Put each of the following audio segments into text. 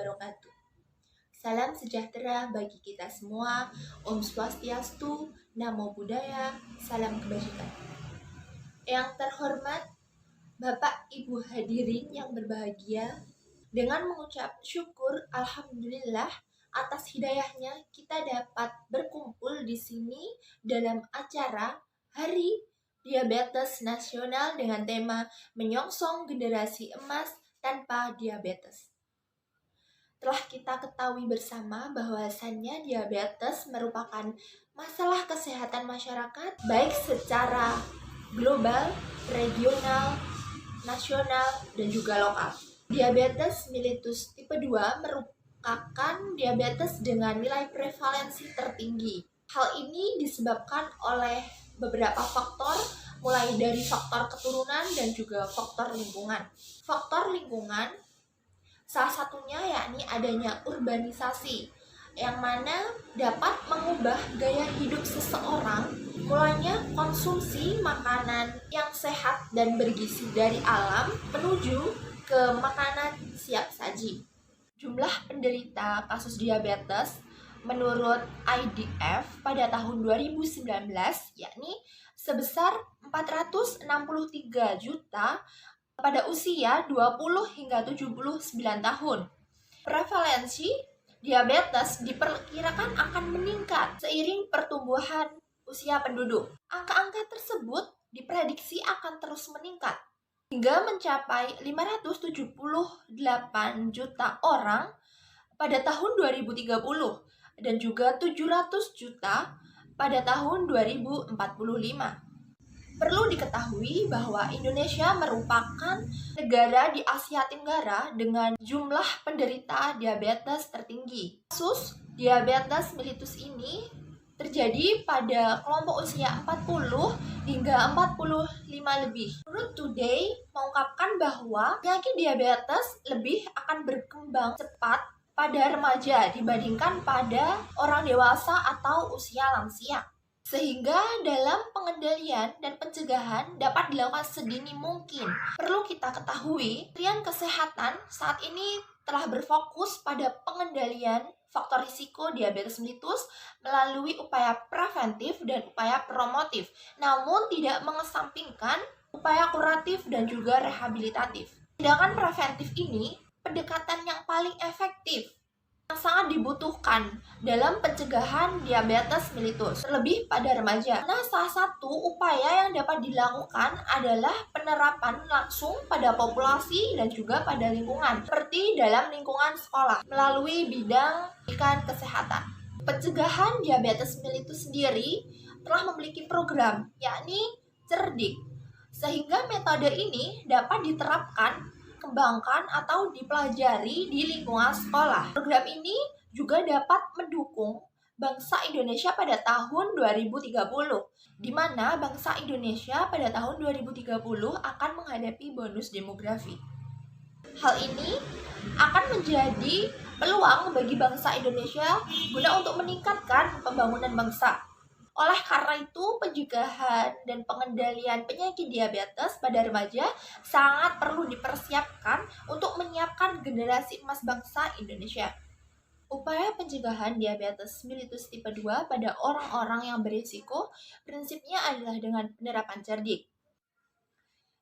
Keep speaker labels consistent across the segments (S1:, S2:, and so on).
S1: wabarakatuh. Salam sejahtera bagi kita semua. Om Swastiastu, Namo Buddhaya, salam kebajikan. Yang terhormat Bapak Ibu hadirin yang berbahagia, dengan mengucap syukur Alhamdulillah atas hidayahnya kita dapat berkumpul di sini dalam acara Hari Diabetes Nasional dengan tema Menyongsong Generasi Emas Tanpa Diabetes. Telah kita ketahui bersama bahwasannya diabetes merupakan masalah kesehatan masyarakat baik secara global, regional, nasional, dan juga lokal. Diabetes mellitus tipe 2 merupakan diabetes dengan nilai prevalensi tertinggi. Hal ini disebabkan oleh beberapa faktor, mulai dari faktor keturunan dan juga faktor lingkungan. Faktor lingkungan salah satunya yakni adanya urbanisasi, yang mana dapat mengubah gaya hidup seseorang, mulanya konsumsi makanan yang sehat dan bergizi dari alam menuju ke makanan siap saji. Jumlah penderita kasus diabetes menurut IDF pada tahun 2019 yakni sebesar 463 juta pada usia 20 hingga 79 tahun. Prevalensi diabetes diperkirakan akan meningkat seiring pertumbuhan usia penduduk. Angka-angka tersebut diprediksi akan terus meningkat hingga mencapai 578 juta orang pada tahun 2030 dan juga 700 juta pada tahun 2045. Perlu diketahui bahwa Indonesia merupakan negara di Asia Tenggara dengan jumlah penderita diabetes tertinggi. Kasus diabetes mellitus ini terjadi pada kelompok usia 40 hingga 45 lebih. Menurut Today mengungkapkan bahwa penyakit diabetes lebih akan berkembang cepat pada remaja dibandingkan pada orang dewasa atau usia lansia. Sehingga dalam pengendalian dan pencegahan dapat dilakukan sedini mungkin. Perlu kita ketahui, Kementerian Kesehatan saat ini telah berfokus pada pengendalian faktor risiko diabetes mellitus melalui upaya preventif dan upaya promotif, namun tidak mengesampingkan upaya kuratif dan juga rehabilitatif. Tindakan preventif ini pendekatan yang paling efektif yang sangat dibutuhkan dalam pencegahan diabetes mellitus, terlebih pada remaja. Nah, salah satu upaya yang dapat dilakukan adalah penerapan langsung pada populasi dan juga pada lingkungan, seperti dalam lingkungan sekolah, melalui bidang pendidikan kesehatan. Pencegahan diabetes mellitus sendiri telah memiliki program, yakni Cerdik, sehingga metode ini dapat diterapkan, kembangkan atau dipelajari di lingkungan sekolah. Program ini juga dapat mendukung bangsa Indonesia pada tahun 2030, di mana bangsa Indonesia pada tahun 2030 akan menghadapi bonus demografi. Hal ini akan menjadi peluang bagi bangsa Indonesia guna untuk meningkatkan pembangunan bangsa. Oleh karena itu, pencegahan dan pengendalian penyakit diabetes pada remaja sangat perlu dipersiapkan untuk menyiapkan generasi emas bangsa Indonesia. Upaya pencegahan diabetes mellitus tipe 2 pada orang-orang yang berisiko prinsipnya adalah dengan penerapan cerdik.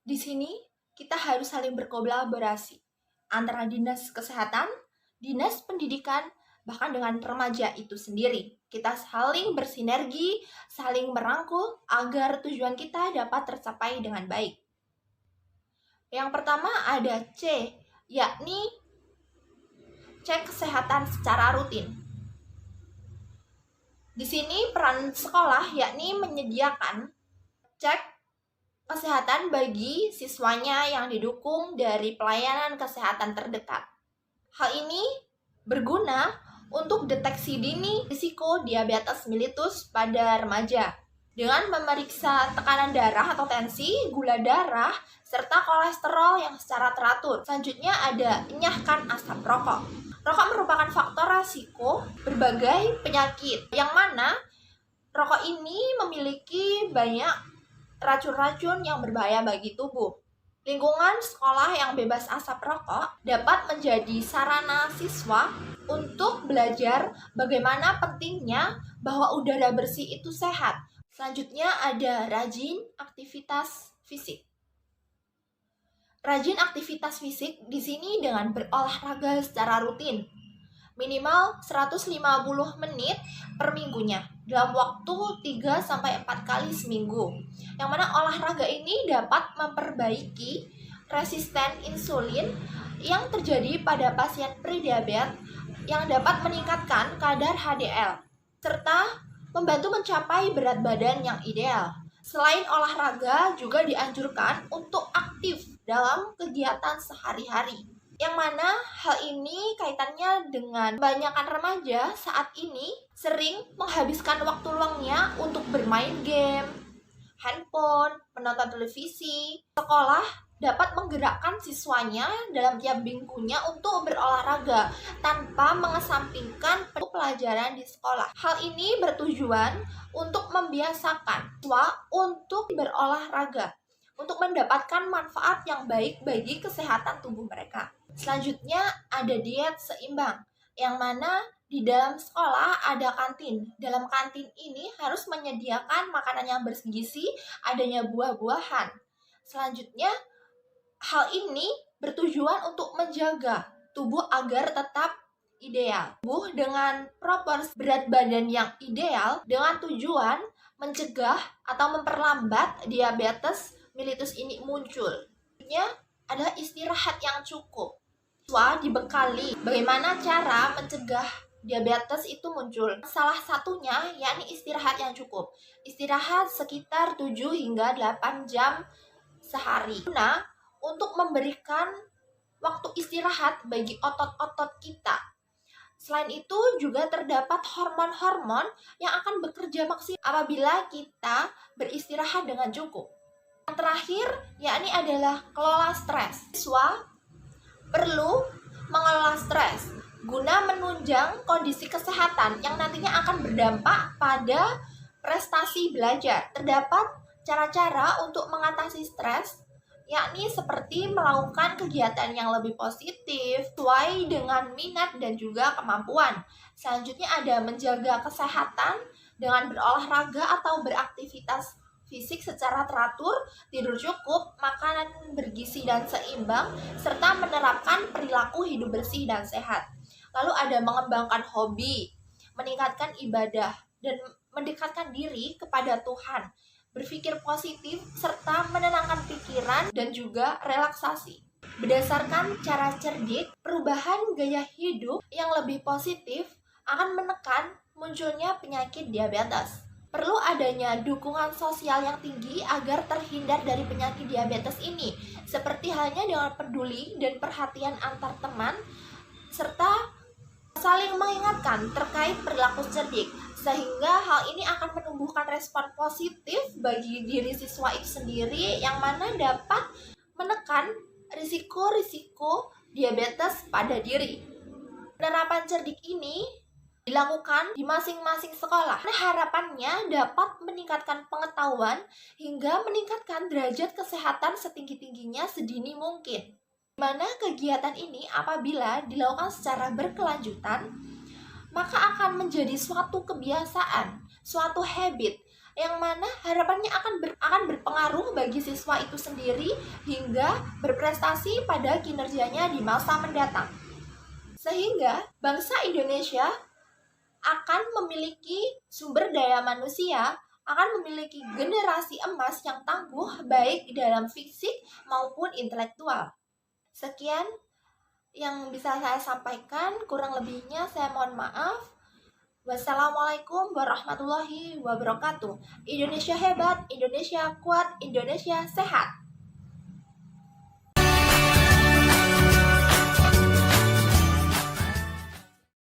S1: Di sini, kita harus saling berkolaborasi antara dinas kesehatan, dinas pendidikan, bahkan dengan remaja itu sendiri. Kita saling bersinergi, saling merangkul agar tujuan kita dapat tercapai dengan baik. Yang pertama ada C, yakni cek kesehatan secara rutin. Di sini peran sekolah yakni menyediakan cek kesehatan bagi siswanya yang didukung dari pelayanan kesehatan terdekat. Hal ini berguna untuk deteksi dini risiko diabetes mellitus pada remaja dengan memeriksa tekanan darah atau tensi, gula darah, serta kolesterol yang secara teratur. Selanjutnya ada enyahkan asap rokok. Rokok merupakan faktor risiko berbagai penyakit, yang mana rokok ini memiliki banyak racun-racun yang berbahaya bagi tubuh. Lingkungan sekolah yang bebas asap rokok dapat menjadi sarana siswa untuk belajar bagaimana pentingnya bahwa udara bersih itu sehat. Selanjutnya ada rajin aktivitas fisik. Rajin aktivitas fisik di sini dengan berolahraga secara rutin, minimal 150 menit per minggunya dalam waktu 3-4 kali seminggu. Yang mana olahraga ini dapat memperbaiki resisten insulin yang terjadi pada pasien prediabetes yang dapat meningkatkan kadar HDL serta membantu mencapai berat badan yang ideal. Selain olahraga juga dianjurkan untuk aktif dalam kegiatan sehari-hari. Yang mana hal ini kaitannya dengan kebanyakan remaja saat ini sering menghabiskan waktu luangnya untuk bermain game, handphone, menonton televisi. Sekolah dapat menggerakkan siswanya dalam tiap minggunya untuk berolahraga tanpa mengesampingkan pelajaran di sekolah. Hal ini bertujuan untuk membiasakan siswa untuk berolahraga, untuk mendapatkan manfaat yang baik bagi kesehatan tubuh mereka. Selanjutnya ada diet seimbang, yang mana di dalam sekolah ada kantin. Dalam kantin ini harus menyediakan makanan yang bergizi, adanya buah-buahan. Selanjutnya, hal ini bertujuan untuk menjaga tubuh agar tetap ideal. Tubuh dengan proporsi berat badan yang ideal dengan tujuan mencegah atau memperlambat diabetes mellitus ini muncul. Selanjutnya adalah istirahat yang cukup. Siswa dibekali bagaimana cara mencegah diabetes itu muncul. Salah satunya yakni istirahat yang cukup. Istirahat sekitar 7 hingga 8 jam sehari. Nah, untuk memberikan waktu istirahat bagi otot-otot kita. Selain itu juga terdapat hormon-hormon yang akan bekerja maksimal apabila kita beristirahat dengan cukup. Yang terakhir yakni adalah kelola stres. Siswa perlu mengelola stres guna menunjang kondisi kesehatan yang nantinya akan berdampak pada prestasi belajar. Terdapat cara-cara untuk mengatasi stres, yakni seperti melakukan kegiatan yang lebih positif sesuai dengan minat dan juga kemampuan. Selanjutnya ada menjaga kesehatan dengan berolahraga atau beraktivitas fisik secara teratur, tidur cukup, makanan bergizi dan seimbang, serta menerapkan perilaku hidup bersih dan sehat. Lalu ada mengembangkan hobi, meningkatkan ibadah, dan mendekatkan diri kepada Tuhan, berpikir positif, serta menenangkan pikiran dan juga relaksasi. Berdasarkan cara cerdik, perubahan gaya hidup yang lebih positif akan menekan munculnya penyakit diabetes. Perlu adanya dukungan sosial yang tinggi agar terhindar dari penyakit diabetes ini, seperti halnya dengan peduli dan perhatian antar teman, serta saling mengingatkan terkait perilaku cerdik, sehingga hal ini akan menumbuhkan respon positif bagi diri siswa itu sendiri, yang mana dapat menekan risiko-risiko diabetes pada diri. Penerapan cerdik ini dilakukan di masing-masing sekolah. Nah, harapannya dapat meningkatkan pengetahuan hingga meningkatkan derajat kesehatan setinggi-tingginya sedini mungkin. Di mana kegiatan ini apabila dilakukan secara berkelanjutan, maka akan menjadi suatu kebiasaan, suatu habit, yang mana harapannya akan berpengaruh bagi siswa itu sendiri hingga berprestasi pada kinerjanya di masa mendatang. Sehingga bangsa Indonesia akan memiliki sumber daya manusia, akan memiliki generasi emas yang tangguh baik dalam fisik maupun intelektual. Sekian yang bisa saya sampaikan, kurang lebihnya saya mohon maaf. Wassalamualaikum warahmatullahi wabarakatuh. Indonesia hebat, Indonesia kuat, Indonesia sehat.